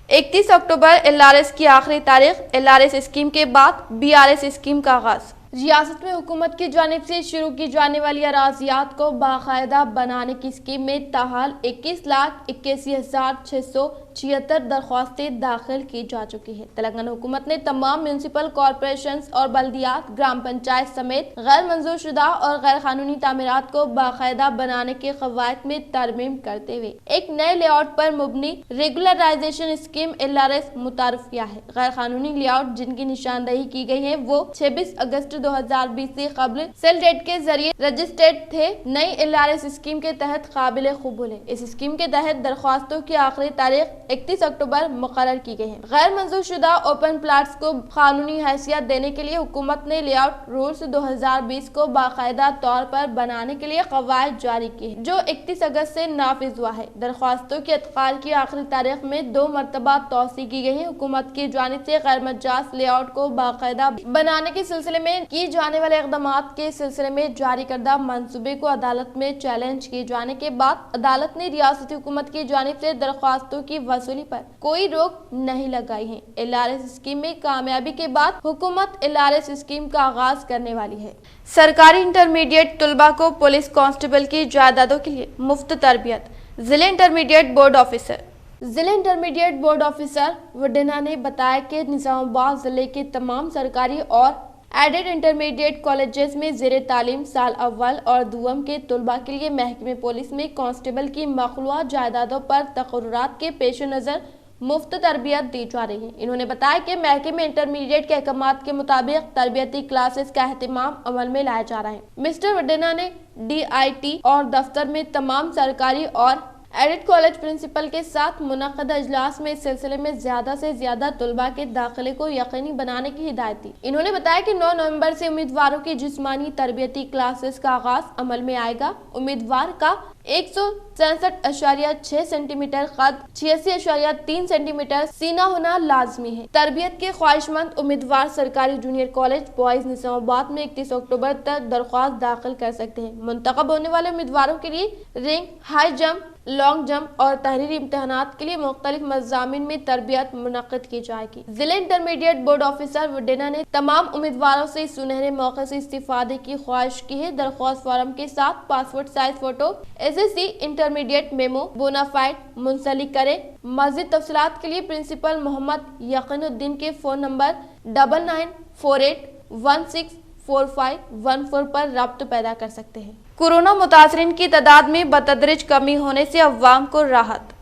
31 اکتوبر LRS کی آخری تاریخ۔ LRS اسکیم کے بعد BRS اسکیم کا آغاز۔ ریاست میں حکومت کی جانب سے شروع کی جانے والی اراضیات کو باقاعدہ بنانے کی اسکیم میں تاحال 21,81,676 درخواستیں داخل کی جا چکی ہیں۔ تلنگانہ حکومت نے تمام میونسپل کارپوریشنز اور بلدیات، گرام پنچایت سمیت غیر منظور شدہ اور غیر قانونی تعمیرات کو باقاعدہ بنانے کے قواعد میں ترمیم کرتے ہوئے ایک نئے لے آؤٹ پر مبنی ریگولرائزیشن اسکیم LRS متعارف کیا ہے۔ غیر قانونی لے آؤٹ جن کی نشاندہی کی گئی ہے وہ 26 اگست 2020 سے قبل سیل ڈیٹ کے ذریعے رجسٹرڈ تھے۔ نئی LRS اسکیم کے تحت قابل قبول ہے۔ اس اسکیم کے تحت درخواستوں کی آخری تاریخ 31 اکتوبر مقرر کی گئی ہے۔ غیر منظور شدہ اوپن پلاٹس کو قانونی حیثیت دینے کے لیے حکومت نے لے آؤٹ رولز 2020 کو باقاعدہ طور پر بنانے کے لیے قواعد جاری کیے ہیں، جو 31 اگست سے نافذ ہوا ہے۔ درخواستوں کے ادخال کی آخری تاریخ میں 2 مرتبہ توسیع کی گئی ہے۔ حکومت کی جانب سے غیر مجاز لے آؤٹ کو باقاعدہ بنانے کے سلسلے میں کی جانے والے اقدامات کے سلسلے میں جاری کردہ منصوبے کو عدالت میں چیلنج کیے جانے کے بعد عدالت نے ریاستی حکومت کی جانب سے درخواستوں کی وصولی پر کوئی روک نہیں لگائی ہے۔ LRS اسکیم میں کامیابی کے بعد حکومت LRS اسکیم کا آغاز کرنے والی ہے۔ سرکاری انٹرمیڈیٹ طلباء کو پولیس کانسٹیبل کی جائیدادوں کے لیے مفت تربیت۔ ضلع انٹرمیڈیٹ بورڈ آفیسر ضلع انٹرمیڈیٹ بورڈ آفیسر وڈینا نے بتایا کہ نظام آباد ضلع کے تمام سرکاری اور ایڈڈ انٹرمیڈیٹ کالجز میں زیر تعلیم سال اول اور دوم کے طلباء کے لیے محکمہ پولیس میں کانسٹیبل کی مخلوعہ جائیدادوں پر تقررات کے پیش نظر مفت تربیت دی جا رہی ہے۔ انہوں نے بتایا کہ محکمہ انٹرمیڈیٹ کے احکامات کے مطابق تربیتی کلاسز کا اہتمام عمل میں لایا جا رہا ہے۔ مسٹر وڈینا نے DIT اور دفتر میں تمام سرکاری اور ایڈٹ کالج پرنسپل کے ساتھ منعقدہ اجلاس میں اس سلسلے میں زیادہ سے زیادہ طلباء کے داخلے کو یقینی بنانے کی ہدایت دی۔ انہوں نے بتایا کہ 9 نومبر سے امیدواروں کی جسمانی تربیتی کلاسز کا آغاز عمل میں آئے گا۔ امیدوار کا 167.6 سینٹی میٹر قد، 86.3 سینٹی میٹر سینہ ہونا لازمی ہے۔ تربیت کے خواہش مند امیدوار سرکاری جونیئر کالج بوائز نظام آباد میں 31 اکتوبر تک درخواست داخل کر سکتے ہیں۔ منتخب ہونے والے امیدواروں کے لیے رنگ، ہائی جمپ، لانگ جمپ اور تحریری امتحانات کے لیے مختلف مضامین میں تربیت منعقد کی جائے گی۔ ضلع انٹرمیڈیٹ بورڈ آفیسر وڈینا نے تمام امیدواروں سے اس سنہرے موقع سے استفادے کی خواہش کی ہے۔ درخواست فارم کے ساتھ passport size photo, SSC intermediate memo, bonafide منسلک کریں۔ مزید تفصیلات کے لیے پرنسپل محمد یقین الدین کے فون نمبر 9948164514 پر رابطہ پیدا کر سکتے ہیں۔ کورونا متاثرین کی تعداد میں بتدریج کمی ہونے سے عوام کو راحت۔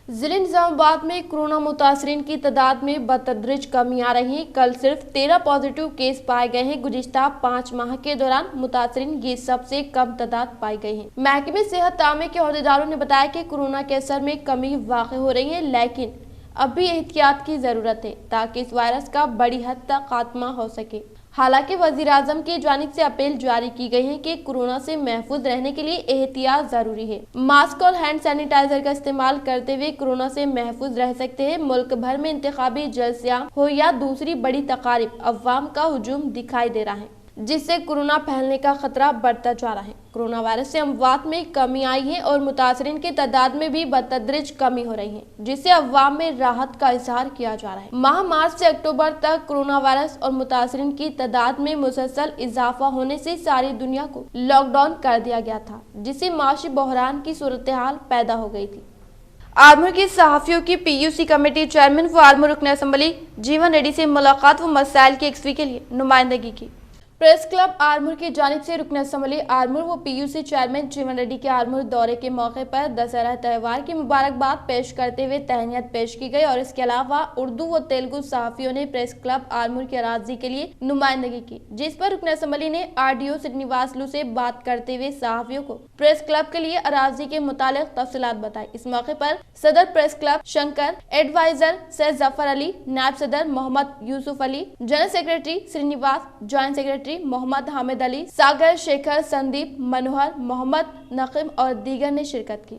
ضلع نظام آباد میں کورونا متاثرین کی تعداد میں بتدریج کمی آ رہی ہے۔ کل صرف 13 پازیٹیو کیس پائے گئے ہیں۔ گزشتہ 5 ماہ کے دوران متاثرین کی سب سے کم تعداد پائی گئی ہے۔ محکمہ صحت عامہ کے عہدیداروں نے بتایا کہ کورونا کے اثر میں کمی واقع ہو رہی ہے، لیکن اب بھی احتیاط کی ضرورت ہے تاکہ اس وائرس کا بڑی حد تک خاتمہ ہو سکے۔ حالانکہ وزیر اعظم کی جانب سے اپیل جاری کی گئی ہے کہ کورونا سے محفوظ رہنے کے لیے احتیاط ضروری ہے۔ ماسک اور ہینڈ سینیٹائزر کا استعمال کرتے ہوئے کورونا سے محفوظ رہ سکتے ہیں۔ ملک بھر میں انتخابی جلسیاں ہو یا دوسری بڑی تقاریب، عوام کا ہجوم دکھائی دے رہا ہے، جس سے کورونا پھیلنے کا خطرہ بڑھتا جا رہا ہے۔ کورونا وائرس سے اموات میں کمی آئی ہے اور متاثرین کی تعداد میں بھی بتدریج کمی ہو رہی ہے، جس سے عوام میں راحت کا اظہار کیا جا رہا ہے۔ ماہ مارچ سے اکتوبر تک کورونا وائرس اور متاثرین کی تعداد میں مسلسل اضافہ ہونے سے ساری دنیا کو لاک ڈاؤن کر دیا گیا تھا، جس سے معاشی بحران کی صورتحال پیدا ہو گئی تھی۔ آرمور کی صحافیوں کی PUC کمیٹی چیئرمین و آرمور رکن اسمبلی جیون ریڈی سے ملاقات و مسائل کی یکسوئی کے لیے نمائندگی کی۔ پریس کلب آرمور کی جانب سے رکن اسمبلی آرمور و PUC چیئرمین جیون ریڈی کے آرمور دورے کے موقع پر دسہرہ تہوار کی مبارکباد پیش کرتے ہوئے تہنیت پیش کی گئی اور اس کے علاوہ اردو و تیلگو صحافیوں نے پریس کلب آرمور کے اراضی کے لیے نمائندگی کی، جس پر رکن اسمبلی نے RDO سرینیواسلو سے بات کرتے ہوئے صحافیوں کو پریس کلب کے لیے اراضی کے متعلق تفصیلات بتائی۔ اس موقع پر صدر press club Shankar, adviser Syed Zafar Ali, نائب صدر Mohammad Yousuf Ali, general secretary Srinivas, joint secretary Mohammad Hamid Ali, Sagar Shekhar, Sandeep Manohar, Mohammad Naqeem اور دیگر نے شرکت کی۔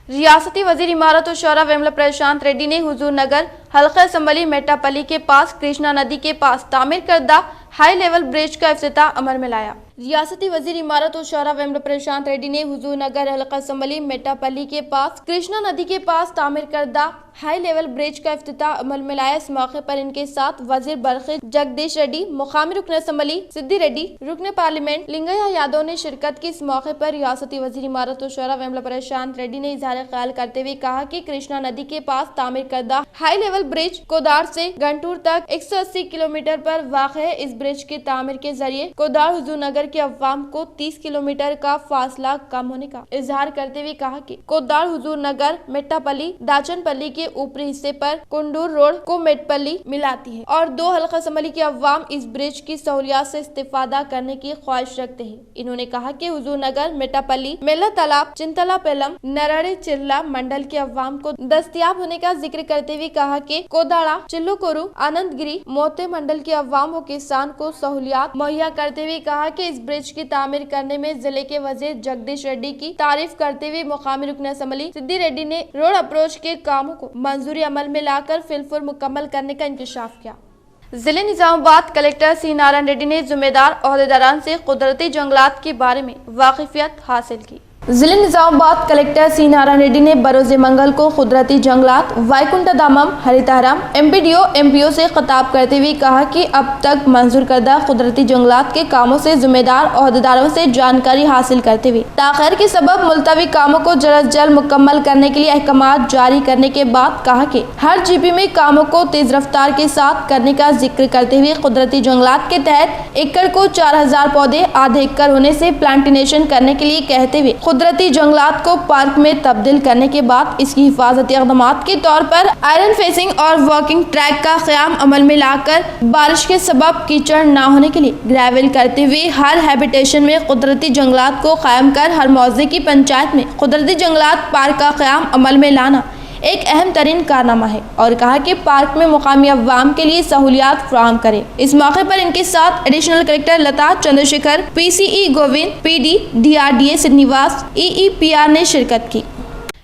ریاستی وزیر امارت و شورا ویملا پرشانت ریڈی نے حضور نگر حلقہ اسمبلی میٹا پلی کے پاس کرشنا ندی کے پاس تعمیر کردہ ہائی لیول برج کا افتتاح عمل میں لایا۔ ریاستی وزیر امارت و شورا ویملا پرشانت ریڈی نے حضور نگر حلقہ اسمبلی میٹا پلی کے پاس کرشنا ندی کے پاس تعمیر کردہ ہائی لیول برج کا افتتاح عمل میں لایا۔ اس موقع پر ان کے ساتھ وزیر برقی جگدیش ریڈی، مقامی رکن اسمبلی سدھی ریڈی، رکن پارلیمنٹ لنگیا یادو نے شرکت کی۔ اس موقع پر ریاستی وزیر امارت و شورا ویملا پرشانت ریڈی نے اظہار خیال کرتے ہوئے کہا کہ کرشنا ندی کے پاس تعمیر کردہ ہائی لیول برج کودار سے گنٹور تک 180 کلومیٹر پر واقع ہے۔ اس برج کی تعمیر کے ذریعے کودار حضور نگر کے عوام کو 30 کلومیٹر کا فاصلہ کم ہونے کا اظہار کرتے ہوئے کہا کہ کودار حضور نگر میٹا پلی داچن پلی کے اوپری حصے پر کنڈور روڈ کو میٹ پلی ملاتی ہے اور 2 حلقہ اسمبلی کے عوام اس برج کی سہولیات سے استفادہ کرنے کی خواہش رکھتے ہیں۔ انہوں نے کہا کہ حضور نگر میٹا پلی میلا تالاب چنتلا پیلم نراڑی چرلا منڈل کے عوام کو دستیاب ہونے کا ذکر کرتے ہوئے کہا کہ کوداڑا چلو کورو آنند گری موتے منڈل کے عوام و کسان کو سہولیات مہیا کرتے ہوئے کہا کہ اس برج کی تعمیر کرنے میں ضلع کے وزیر جگدیش ریڈی کی تعریف کرتے ہوئے مقامی رکن اسمبلی سدھی ریڈی نے روڈ اپروچ کے کاموں کو منظوری عمل میں لا کر فی الفور مکمل کرنے کا انکشاف کیا۔ ضلع نظام آباد کلکٹر سی نارائن ریڈی نے ذمہ دار عہدیداران سے قدرتی جنگلات کے بارے میں واقفیت حاصل کی۔ ضلع نظام آباد کلکٹر سی نارائن ریڈی نے بروز منگل کو قدرتی جنگلات وائکنٹا دامم ہریتارم MPDO MPO سے خطاب کرتے ہوئے کہا کہ اب تک منظور کردہ قدرتی جنگلات کے کاموں سے ذمہ دار عہدیداروں سے جانکاری حاصل کرتے ہوئے تاخیر کے سبب ملتوی کاموں کو جلد جلد مکمل کرنے کے لیے احکامات جاری کرنے کے بعد کہا کہ ہر GP میں کاموں کو تیز رفتار کے ساتھ کرنے کا ذکر کرتے ہوئے قدرتی جنگلات کے تحت ایکڑ کو 4000 پودے آدھے ایکڑ ہونے سے پلانٹینیشن کرنے کے لیے کہتے ہوئے قدرتی جنگلات کو پارک میں تبدیل کرنے کے بعد اس کی حفاظتی اقدامات کے طور پر آئرن فیسنگ اور واکنگ ٹریک کا قیام عمل میں لا کر بارش کے سبب کیچڑ نہ ہونے کے لیے گریول کرتے ہوئے ہر ہیبیٹیشن میں قدرتی جنگلات کو قائم کر ہر موضع کی پنچایت میں قدرتی جنگلات پارک کا قیام عمل میں لانا ایک اہم ترین کارنامہ ہے اور کہا کہ پارک میں مقامی عوام کے لیے سہولیات فراہم کرے۔ اس موقع پر ان کے ساتھ additional collector Lata Chandra Shekhar, PCE Govind, PD DRDA Srinivas, EEPR نے شرکت کی۔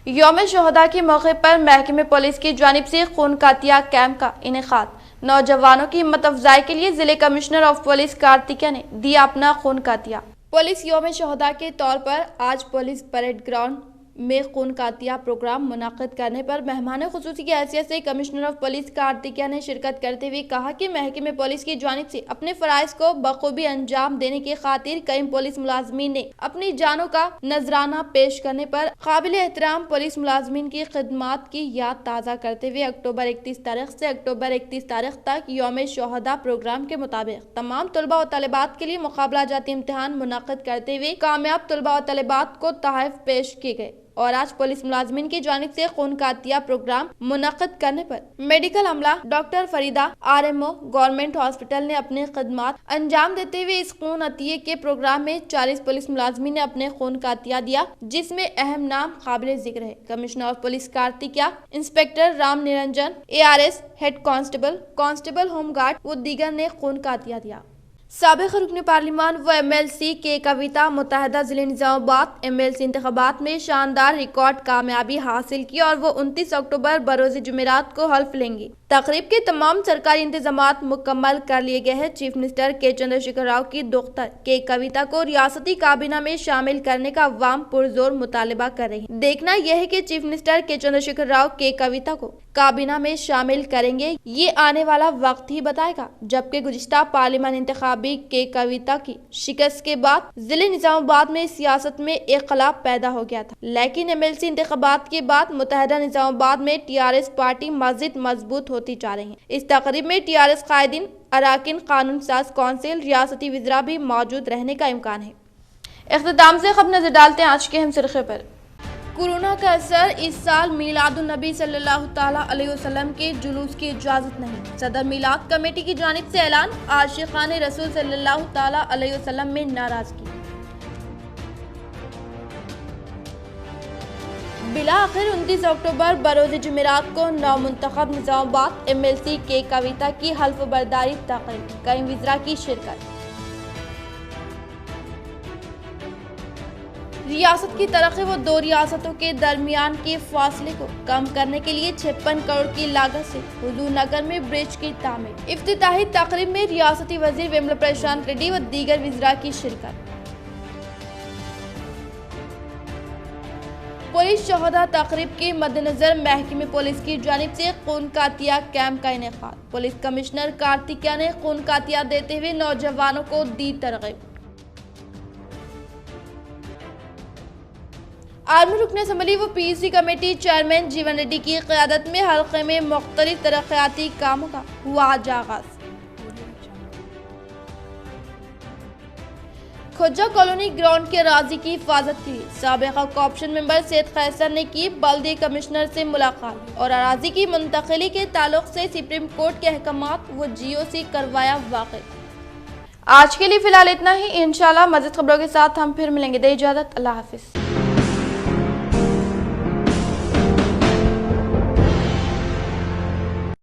یوم شہداء کے موقع پر محکمہ پولیس کی جانب سے خون کا عطیہ کیمپ کا انعقاد۔ نوجوانوں کی ہمت افزائی کے لیے ضلع کمشنر آف پولیس کارتکیہ نے دیا اپنا خون کا عطیہ۔ पुलिस यौम शहदा के तौर पर आज पुलिस परेड ग्राउंड में खून का अतिया प्रोग्राम मुनाकिद करने पर मेहमान खुसूसी की हैसियत से कमिश्नर ऑफ पुलिस कार्तिकिया ने शिरकत करते हुए कहा कि महकमे पुलिस की जानिब से अपने फराइज को बखूबी अंजाम देने की खातिर कई पुलिस मुलाजमीन ने अपनी जानों का नजराना पेश करने पर काबिल एहतराम पुलिस मुलाजमीन की खिदमात की याद ताज़ा करते हुए अक्टूबर 31 तारीख से अक्टूबर 31 तारीख तक यौम शहदा प्रोग्राम के मुताबिक तमाम तलबा और तलिबात के लिए मुकाबला जाती इम्तिहान मुनाकिद करते हुए कामयाब तलबा और तलिबात को तोहफे पेश किए गए। और आज पुलिस मुलाजमीन की जानिब से खून का अतिया प्रोग्राम मुनक़िद करने पर मेडिकल अमला doctor Farida RMO government hospital ने अपने खिदमात अंजाम देते हुए इस खून अतिये के प्रोग्राम में 40 पुलिस मुलाजमीन ने अपने खून का अतिया दिया, जिसमें अहम नाम काबिल जिक्र है commissioner of police Karthikeya, inspector Ram Niranjan, ARS head constable home guard व दीगर ने खून का अतिया दिया। साबिक़ रुकन पार्लिमान व MLC के कविता मुत्तहदा ज़िले निज़ामाबाद MLC इंतख़ाबात में शानदार रिकॉर्ड कामयाबी हासिल की और वो 29 अक्टूबर बरोज़ जुमेरात को हल्फ लेंगी। तकरीब के तमाम सरकारी इंतजामात मुकम्मल कर लिए गए हैं। चीफ मिनिस्टर के चंद्रशेखर राव की दोख्तर के कविता को रियासती काबीना में शामिल करने का अवाम पुरजोर मुतालबा कर रही है। देखना यह है कि चीफ मिनिस्टर के चंद्रशेखर राव के कविता को काबीना में शामिल करेंगे, ये आने वाला वक्त ही बताएगा। जबकि गुज़िश्ता पार्लियामान इंतखाबी के कविता की शिकस्त के बाद जिले निजामाबाद में सियासत में इख्तिलाफ पैदा हो गया था, लेकिन MLC इंतखाबात के बाद मुत्तहदा निजामाबाद में TRS पार्टी मज़ीद मजबूत होती जा रही है। इस तकरीब में TRS कायदीन, अराकीन कानून साज कौंसिल, रियासती वज़रा भी मौजूद रहने का इम्कान है। इख्तिताम से खबर नजर डालते हैं आज के अहम सुर्ख़ी पर। कोरोना का असर, इस साल मीलादुन नबी सल्लल्लाहु ताला अलैहि वसल्लम के जुलूस की इजाजत नहीं। सदर मिलाद कमेटी की जानिब से ऐलान, आशिक़ाने रसूल सल्लल्लाहु ताला अलैहि वसल्लम में नाराजगी। बिला आखिर 29 अक्टूबर बरोज़ जुमेरात को नौमुंतखब निज़ामाबाद MLC के कविता की हल्फ बर्दारी तकरीब, कई वज़रा की शिरकत। रियासत की तरक्की व दो रियासतों के दरमियान के फासले को कम करने के लिए 56 करोड़ की लागत से हुजूर नगर में ब्रिज की तामीर। इफ्तिताही तकरीब में रियासती वजीर वेमुला प्रशांत रेड्डी व दीगर वज़रा की शिरकत। पुलिस शहदा तकरीब के मद्देनजर महकमे पुलिस की जानिब से खून का अतिया कैंप का इनेकाद। पुलिस कमिश्नर कार्तिकिया ने खून का अतिया देते हुए नौजवानों को दी तरगीब। आर्मी रुकन असम्बली व PUC कमेटी चेयरमैन जीवन रेड्डी की क़यादत में हल्के में मुख्तलिफ तरक्याती कामों का हुआ आज आगाज। खुज्जा कॉलोनी ग्राउंड के अराज़ी की हिफाजत के लिए साबिक़ा कॉर्पोरेशन मेंबर सैयद कैसर ने की बल्दी कमिश्नर से मुलाकात और अराज़ी की मुंतकिली के ताल्लुक से सुप्रीम कोर्ट के अहकामात व GO से करवाया वाक़िफ़। आज के लिए फिलहाल इतना ही। इंशाल्लाह मज़ीद खबरों के साथ हम फिर मिलेंगे। दे इजाज़त, अल्लाह हाफ़िज़।